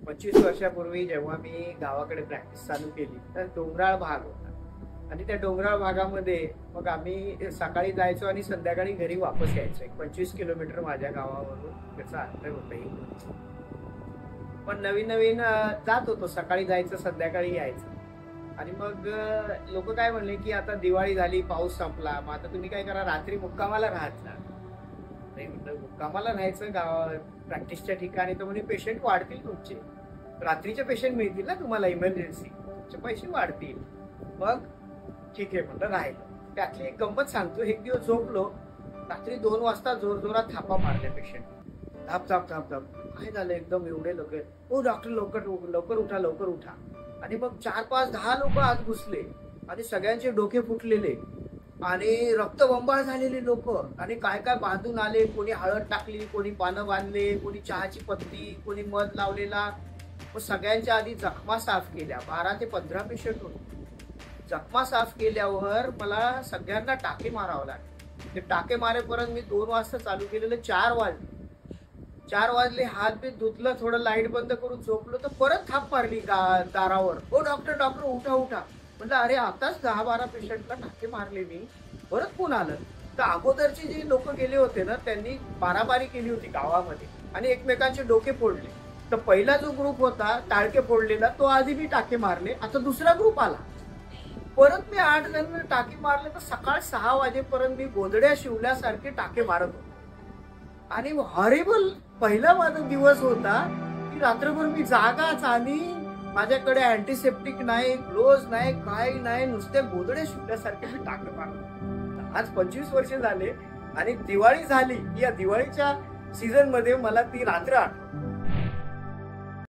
25 वर्षापूर्वी जेव्हा मी गावाकडे प्रॅक्टिस चालू केली तर डोंगराळ भाग होता आणि त्या डोंगराळ भागामध्ये मग आम्ही सकाळी जायचो आणि संध्याकाळी घरी वापस यायचो. 25 किलोमीटर माझ्या गावावरून त्याचं अंतर होतं. पण नवीन नवीन जात होतो, सकाळी जायचं संध्याकाळी यायचं. आणि मग लोक काय म्हणले की आता दिवाळी झाली, पाऊस संपला, मग आता तुम्ही काय करा, रात्री मुक्कामाला राहत जा. नाही म्हटलं, मुक्कामाला राहायचं गावा प्रॅक्टिसच्या ठिकाणी तर म्हणजे पेशंट वाढतील तुमचे, रात्रीचे पेशंट मिळतील ना तुम्हाला, इमर्जन्सी तुमचे पैसे वाढतील. मग ठीक आहे म्हटलं, राहिलं. त्यातली एक गंमत सांगतो. एक दिवस झोपलो, रात्री 2 वाजता जोरजोरात थापा मारल्या पेशंट. धाप धाप धाप धाप. काय झालं, एकदम एवढे लोक, ओ डॉक्टर लवकर लवकर उठा लवकर उठा. आणि मग 4 5 10 लोक आत घुसले आणि सगळ्यांचे डोके फुटलेले आणि रक्तबंबाळ झालेले लोक आणि काय काय बांधून आले. कोणी हळद टाकली, कोणी पानं बांधले, कोणी चहाची पत्ती, कोणी मध लावलेला. मग सगळ्यांच्या आधी जखमा साफ केल्या. 12 ते 15 पेशंट होते. जखमा साफ केल्यावर मला सगळ्यांना टाके मारावं लागले. ते टाके मारेपर्यंत मी 2 वाजता चालू केलेलं, 4 वाजले. 4 वाजले, हात बीत धुतलं, थोडं लाईट बंद करून झोपलो तर परत थाप मारली दारावर. ओ डॉक्टर डॉक्टर उठा उठा. म्हटलं अरे आताच 10-12 पेशंटला टाके मारले मी, परत कोण आलं. तर अगोदरचे जे लोक गेले होते ना, त्यांनी मारामारी केली होती गावामध्ये आणि एकमेकांचे डोके फोडले. तर पहिला जो ग्रुप होता टाळके फोडलेला, तो आधी मी टाके मारले. आता दुसरा ग्रुप आला, परत मी 8 जण टाके मारले. तर सकाळ 6 वाजेपर्यंत मी गोंधड्या शिवल्यासारखे टाके मारत होतो. आणि हॉरिबल पहिला माझा दिवस होता की रात्रभर मी जागाच आणि माझ्याकडे अँटीसेप्टिक नाही, ग्लोव्ज नाही, काही नाही, नुसते गोंधळे शिवल्यासारखे मी टाके मारतो. आज 25 वर्ष झाले आणि दिवाळी झाली. या दिवाळीच्या सीझन मध्ये मला ती रात्र आठवते.